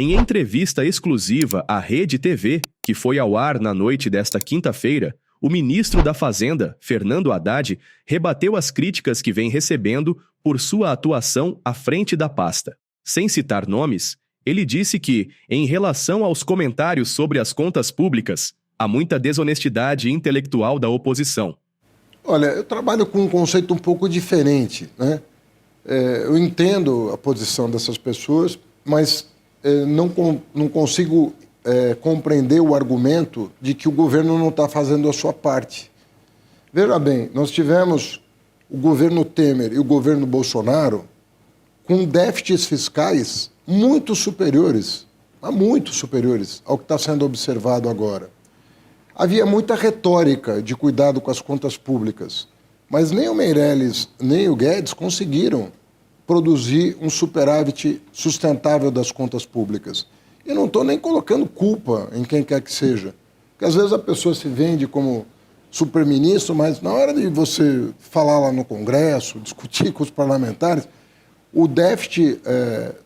Em entrevista exclusiva à Rede TV, que foi ao ar na noite desta quinta-feira, o ministro da Fazenda, Fernando Haddad, rebateu as críticas que vem recebendo por sua atuação à frente da pasta. Sem citar nomes, ele disse que, em relação aos comentários sobre as contas públicas, há muita desonestidade intelectual da oposição. Olha, eu trabalho com um conceito um pouco diferente, né? Eu entendo a posição dessas pessoas, mas não consigo compreender o argumento de que o governo não está fazendo a sua parte. Veja bem, nós tivemos o governo Temer e o governo Bolsonaro com déficits fiscais muito superiores ao que está sendo observado agora. Havia muita retórica de cuidado com as contas públicas, mas nem o Meirelles nem o Guedes conseguiram produzir um superávit sustentável das contas públicas. E não estou nem colocando culpa em quem quer que seja, porque às vezes a pessoa se vende como superministro, mas na hora de você falar lá no Congresso, discutir com os parlamentares, o déficit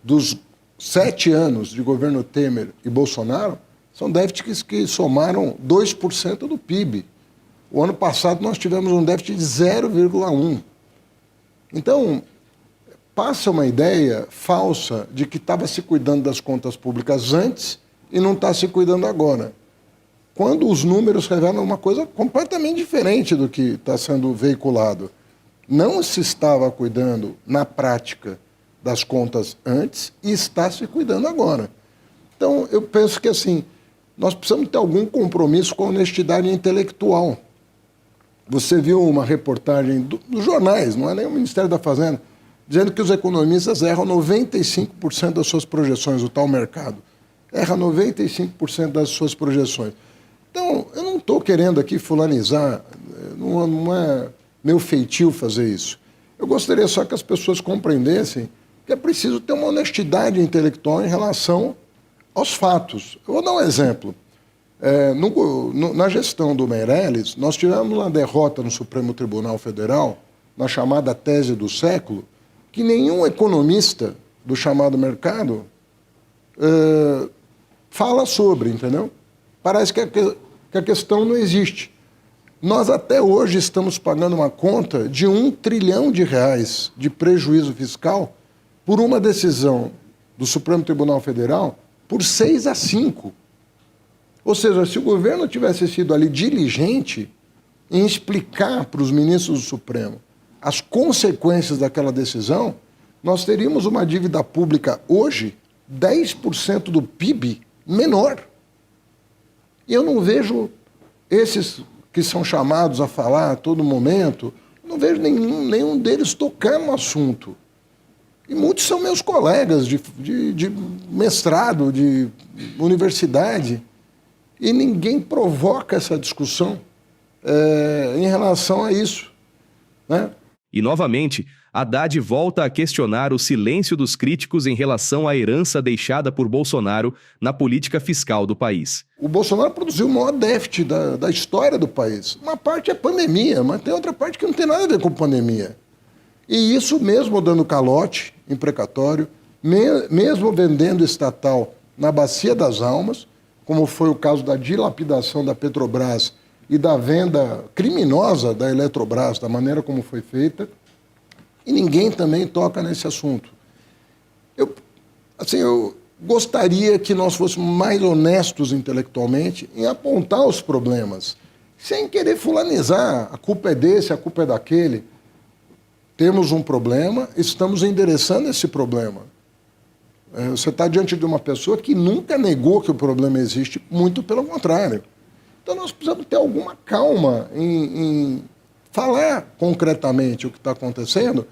dos 7 anos de governo Temer e Bolsonaro são déficits que somaram 2% do PIB. O ano passado nós tivemos um déficit de 0,1%. Então, passa uma ideia falsa de que estava se cuidando das contas públicas antes e não está se cuidando agora, quando os números revelam uma coisa completamente diferente do que está sendo veiculado. Não se estava cuidando, na prática, das contas antes e está se cuidando agora. Então, eu penso que, assim, nós precisamos ter algum compromisso com a honestidade intelectual. Você viu uma reportagem dos jornais, não é nem o Ministério da Fazenda, dizendo que os economistas erram 95% das suas projeções, o tal mercado. Erra 95% das suas projeções. Então, eu não estou querendo aqui fulanizar, não é meu feitio fazer isso. Eu gostaria só que as pessoas compreendessem que é preciso ter uma honestidade intelectual em relação aos fatos. Eu vou dar um exemplo. Na gestão do Meirelles, nós tivemos uma derrota no Supremo Tribunal Federal, na chamada tese do século, que nenhum economista do chamado mercado fala sobre, entendeu? Parece que a questão não existe. Nós até hoje estamos pagando uma conta de R$1 trilhão de prejuízo fiscal por uma decisão do Supremo Tribunal Federal por 6-5. Ou seja, se o governo tivesse sido ali diligente em explicar para os ministros do Supremo as consequências daquela decisão, nós teríamos uma dívida pública hoje 10% do PIB menor. E eu não vejo esses que são chamados a falar a todo momento, não vejo nenhum deles tocar no assunto. E muitos são meus colegas de mestrado, de universidade, e ninguém provoca essa discussão em relação a isso, né? E, novamente, Haddad volta a questionar o silêncio dos críticos em relação à herança deixada por Bolsonaro na política fiscal do país. O Bolsonaro produziu o maior déficit da história do país. Uma parte é pandemia, mas tem outra parte que não tem nada a ver com pandemia. E isso mesmo dando calote em precatório, mesmo vendendo estatal na Bacia das Almas, como foi o caso da dilapidação da Petrobras e da venda criminosa da Eletrobras, da maneira como foi feita, e ninguém também toca nesse assunto. Eu gostaria que nós fôssemos mais honestos intelectualmente em apontar os problemas, sem querer fulanizar, a culpa é desse, a culpa é daquele. Temos um problema, estamos endereçando esse problema. Você está diante de uma pessoa que nunca negou que o problema existe, muito pelo contrário. Então nós precisamos ter alguma calma em falar concretamente o que está acontecendo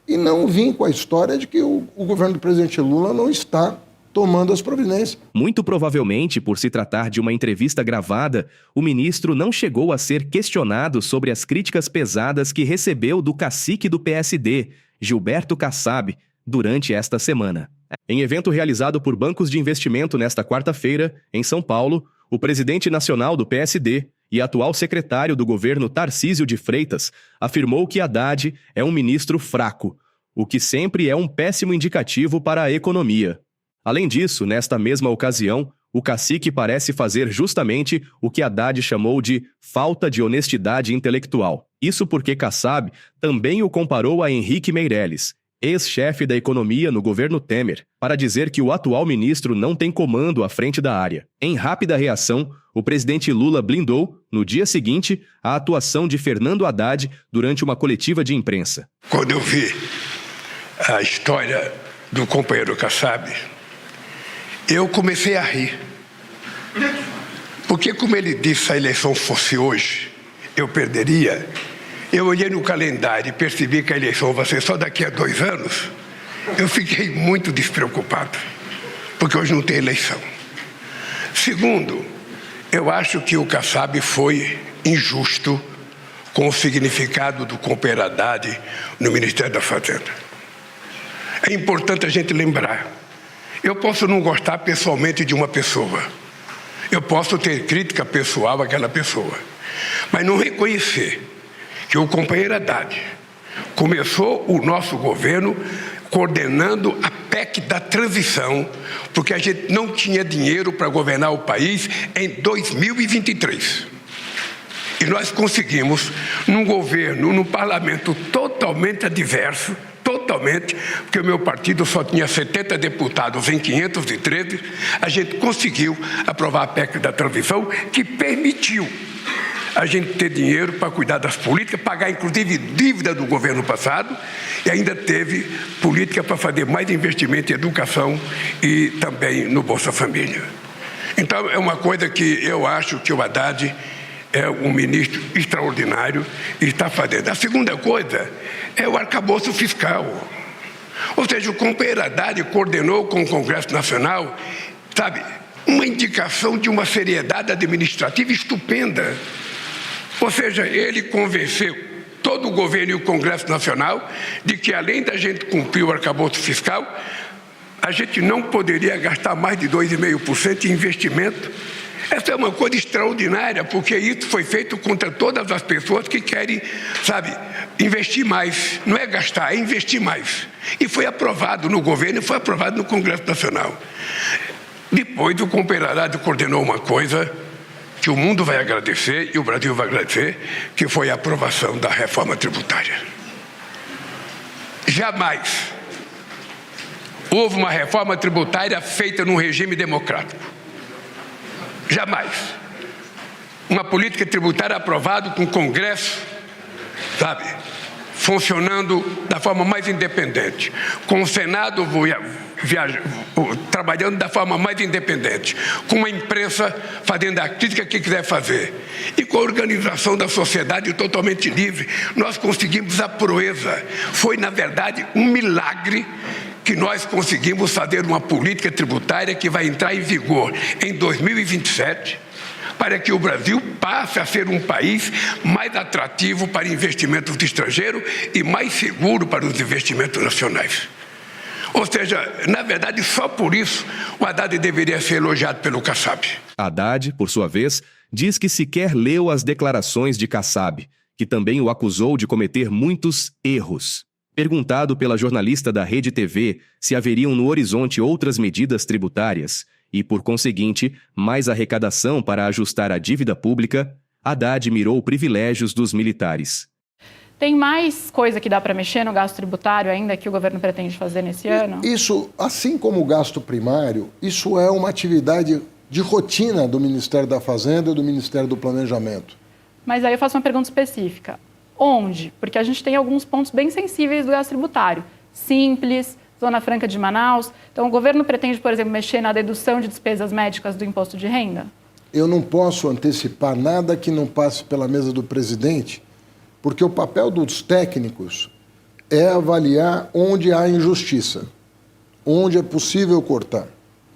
e não vir com a história de que o governo do presidente Lula não está tomando as providências. Muito provavelmente, por se tratar de uma entrevista gravada, o ministro não chegou a ser questionado sobre as críticas pesadas que recebeu do cacique do PSD, Gilberto Kassab, durante esta semana. Em evento realizado por bancos de investimento nesta quarta-feira, em São Paulo, o presidente nacional do PSD e atual secretário do governo Tarcísio de Freitas afirmou que Haddad é um ministro fraco, o que sempre é um péssimo indicativo para a economia. Além disso, nesta mesma ocasião, o cacique parece fazer justamente o que Haddad chamou de falta de honestidade intelectual. Isso porque Kassab também o comparou a Henrique Meirelles, ex-chefe da economia no governo Temer, para dizer que o atual ministro não tem comando à frente da área. Em rápida reação, o presidente Lula blindou, no dia seguinte, a atuação de Fernando Haddad durante uma coletiva de imprensa. Quando eu vi a história do companheiro Kassab, eu comecei a rir. Porque, como ele disse, se a eleição fosse hoje, eu perderia. Eu olhei no calendário e percebi que a eleição vai ser só daqui a 2 anos. Eu fiquei muito despreocupado, porque hoje não tem eleição. Segundo, eu acho que o Kassab foi injusto com o significado do companheiro Haddad no Ministério da Fazenda. É importante a gente lembrar. Eu posso não gostar pessoalmente de uma pessoa. Eu posso ter crítica pessoal àquela pessoa. Mas não reconhecer que o companheiro Haddad começou o nosso governo coordenando a PEC da transição, porque a gente não tinha dinheiro para governar o país em 2023. E nós conseguimos, num governo, num parlamento totalmente adverso, totalmente, porque o meu partido só tinha 70 deputados em 513, a gente conseguiu aprovar a PEC da transição, que permitiu a gente ter dinheiro para cuidar das políticas, pagar inclusive dívida do governo passado, e ainda teve política para fazer mais investimento em educação e também no Bolsa Família. Então é uma coisa que eu acho que o Haddad é um ministro extraordinário e está fazendo. A segunda coisa é o arcabouço fiscal. Ou seja, o companheiro Haddad coordenou com o Congresso Nacional, sabe, uma indicação de uma seriedade administrativa estupenda. Ou seja, ele convenceu todo o governo e o Congresso Nacional de que, além da gente cumprir o arcabouço fiscal, a gente não poderia gastar mais de 2,5% em investimento. Essa é uma coisa extraordinária, porque isso foi feito contra todas as pessoas que querem, sabe, investir mais. Não é gastar, é investir mais. E foi aprovado no governo e foi aprovado no Congresso Nacional. Depois, o companheiro Haddad coordenou uma coisa que o mundo vai agradecer e o Brasil vai agradecer, que foi a aprovação da reforma tributária. Jamais houve uma reforma tributária feita num regime democrático. Jamais. Uma política tributária aprovada com o Congresso, sabe, funcionando da forma mais independente, com o Senado trabalhando da forma mais independente, com uma imprensa fazendo a crítica que quiser fazer, e com a organização da sociedade totalmente livre, nós conseguimos a proeza. Foi, na verdade, um milagre que nós conseguimos fazer uma política tributária que vai entrar em vigor em 2027, para que o Brasil passe a ser um país mais atrativo para investimentos estrangeiros e mais seguro para os investimentos nacionais. Ou seja, na verdade, só por isso o Haddad deveria ser elogiado pelo Kassab. Haddad, por sua vez, diz que sequer leu as declarações de Kassab, que também o acusou de cometer muitos erros. Perguntado pela jornalista da Rede TV se haveriam no horizonte outras medidas tributárias e, por conseguinte, mais arrecadação para ajustar a dívida pública, Haddad mirou privilégios dos militares. Tem mais coisa que dá para mexer no gasto tributário ainda que o governo pretende fazer nesse ano? Isso, assim como o gasto primário, isso é uma atividade de rotina do Ministério da Fazenda e do Ministério do Planejamento. Mas aí eu faço uma pergunta específica. Onde? Porque a gente tem alguns pontos bem sensíveis do gasto tributário. Simples, Zona Franca de Manaus. Então, o governo pretende, por exemplo, mexer na dedução de despesas médicas do imposto de renda? Eu não posso antecipar nada que não passe pela mesa do presidente, porque o papel dos técnicos é avaliar onde há injustiça, onde é possível cortar,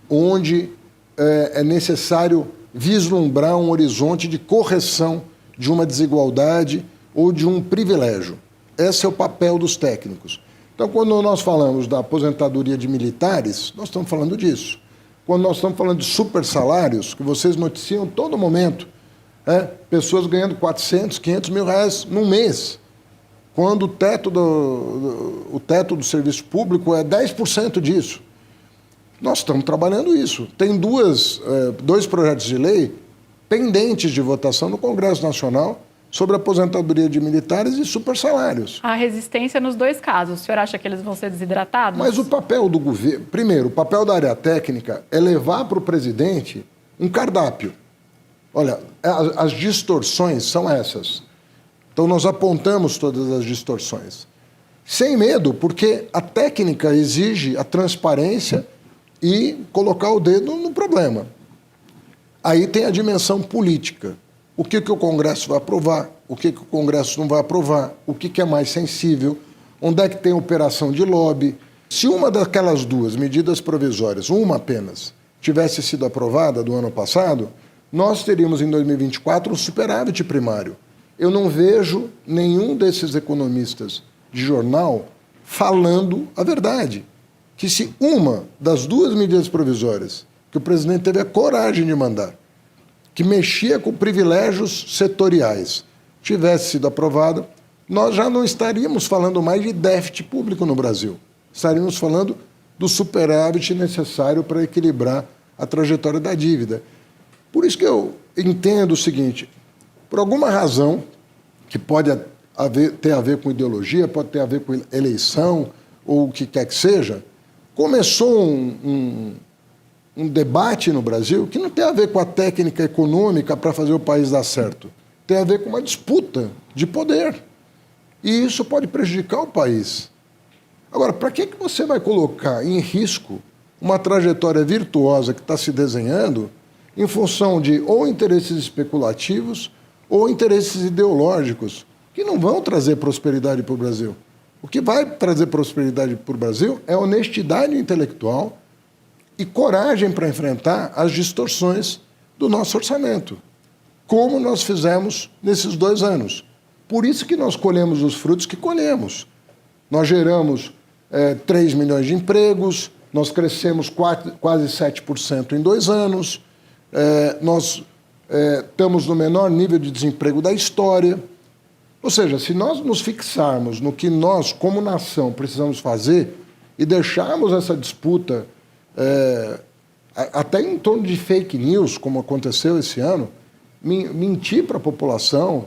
onde é necessário vislumbrar um horizonte de correção de uma desigualdade ou de um privilégio. Esse é o papel dos técnicos. Então, quando nós falamos da aposentadoria de militares, nós estamos falando disso. Quando nós estamos falando de super salários, que vocês noticiam a todo momento, pessoas ganhando 400, 500 mil reais num mês, quando o teto do serviço público é 10% disso. Nós estamos trabalhando isso. Tem dois projetos de lei pendentes de votação no Congresso Nacional sobre aposentadoria de militares e supersalários. A resistência nos dois casos. O senhor acha que eles vão ser desidratados? Mas o papel do governo... Primeiro, o papel da área técnica é levar para o presidente um cardápio. Olha, as distorções são essas. Então, nós apontamos todas as distorções. Sem medo, porque a técnica exige a transparência e colocar o dedo no problema. Aí tem a dimensão política. O que o Congresso vai aprovar, o que o Congresso não vai aprovar, o que é mais sensível, onde é que tem operação de lobby. Se uma daquelas duas medidas provisórias, uma apenas, tivesse sido aprovada do ano passado, nós teríamos em 2024 um superávit primário. Eu não vejo nenhum desses economistas de jornal falando a verdade. Que se uma das duas medidas provisórias que o presidente teve a coragem de mandar, que mexia com privilégios setoriais, tivesse sido aprovada, nós já não estaríamos falando mais de déficit público no Brasil. Estaríamos falando do superávit necessário para equilibrar a trajetória da dívida. Por isso que eu entendo o seguinte, por alguma razão, que pode ter a ver com ideologia, pode ter a ver com eleição, ou o que quer que seja, começou um debate no Brasil que não tem a ver com a técnica econômica para fazer o país dar certo. Tem a ver com uma disputa de poder. E isso pode prejudicar o país. Agora, para que você vai colocar em risco uma trajetória virtuosa que está se desenhando em função de ou interesses especulativos ou interesses ideológicos que não vão trazer prosperidade para o Brasil? O que vai trazer prosperidade para o Brasil é honestidade intelectual e coragem para enfrentar as distorções do nosso orçamento, como nós fizemos nesses 2 anos. Por isso que nós colhemos os frutos que colhemos. Nós geramos 3 milhões de empregos, nós crescemos quase 7% em 2 anos, nós estamos no menor nível de desemprego da história. Ou seja, se nós nos fixarmos no que nós, como nação, precisamos fazer e deixarmos essa disputa até em torno de fake news, como aconteceu esse ano, mentir para a população,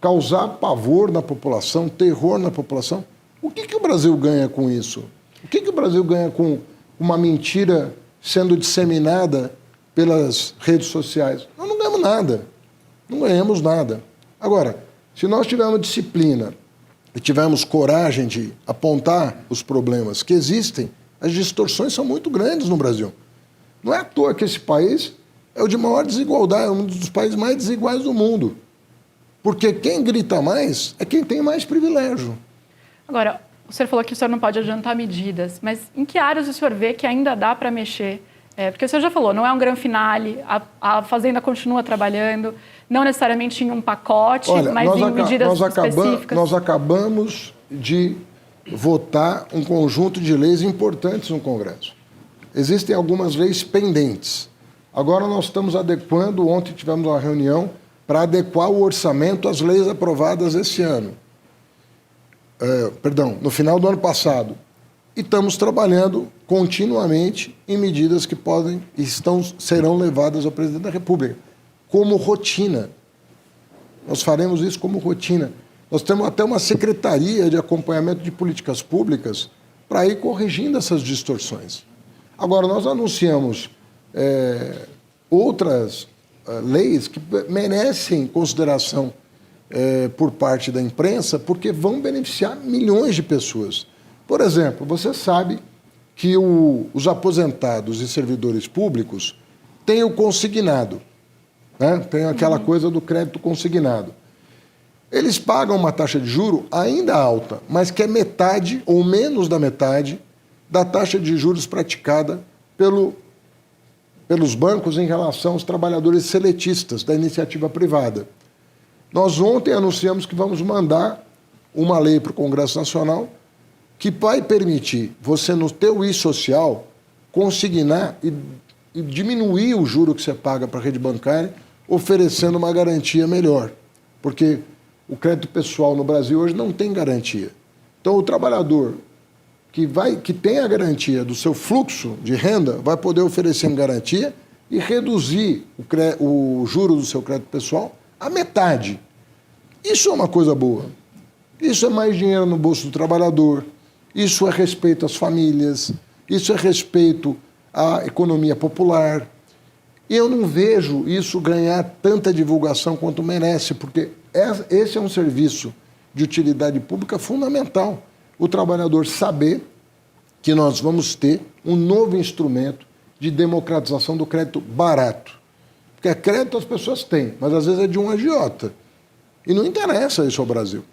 causar pavor na população, terror na população, o que o Brasil ganha com isso? O que o Brasil ganha com uma mentira sendo disseminada pelas redes sociais? Nós não ganhamos nada. Não ganhamos nada. Agora, se nós tivermos disciplina e tivermos coragem de apontar os problemas que existem, as distorções são muito grandes no Brasil. Não é à toa que esse país é o de maior desigualdade, é um dos países mais desiguais do mundo. Porque quem grita mais é quem tem mais privilégio. Agora, o senhor falou que o senhor não pode adiantar medidas, mas em que áreas o senhor vê que ainda dá para mexer? Porque o senhor já falou, não é um grande finale, a Fazenda continua trabalhando, não necessariamente em um pacote, mas em medidas específicas. Nós acabamos de votar um conjunto de leis importantes no Congresso. Existem algumas leis pendentes. Agora nós estamos adequando, ontem tivemos uma reunião para adequar o orçamento às leis aprovadas esse ano. No final do ano passado. E estamos trabalhando continuamente em medidas que podem e serão levadas ao presidente da República, como rotina. Nós faremos isso como rotina. Nós temos até uma secretaria de acompanhamento de políticas públicas para ir corrigindo essas distorções. Agora, nós anunciamos outras leis que merecem consideração por parte da imprensa, porque vão beneficiar milhões de pessoas. Por exemplo, você sabe que os aposentados e servidores públicos têm o consignado, né? Tem aquela coisa do crédito consignado. Eles pagam uma taxa de juro ainda alta, mas que é metade ou menos da metade da taxa de juros praticada pelos bancos em relação aos trabalhadores seletistas da iniciativa privada. Nós ontem anunciamos que vamos mandar uma lei para o Congresso Nacional que vai permitir você, no teu I-Social, consignar e diminuir o juro que você paga para a rede bancária, oferecendo uma garantia melhor. Porque o crédito pessoal no Brasil hoje não tem garantia. Então, o trabalhador que tem a garantia do seu fluxo de renda, vai poder oferecer em garantia e reduzir o juro do seu crédito pessoal à metade. Isso é uma coisa boa. Isso é mais dinheiro no bolso do trabalhador, isso é respeito às famílias, isso é respeito à economia popular. E eu não vejo isso ganhar tanta divulgação quanto merece, porque esse é um serviço de utilidade pública fundamental. O trabalhador saber que nós vamos ter um novo instrumento de democratização do crédito barato. Porque crédito as pessoas têm, mas às vezes é de um agiota. E não interessa isso ao Brasil.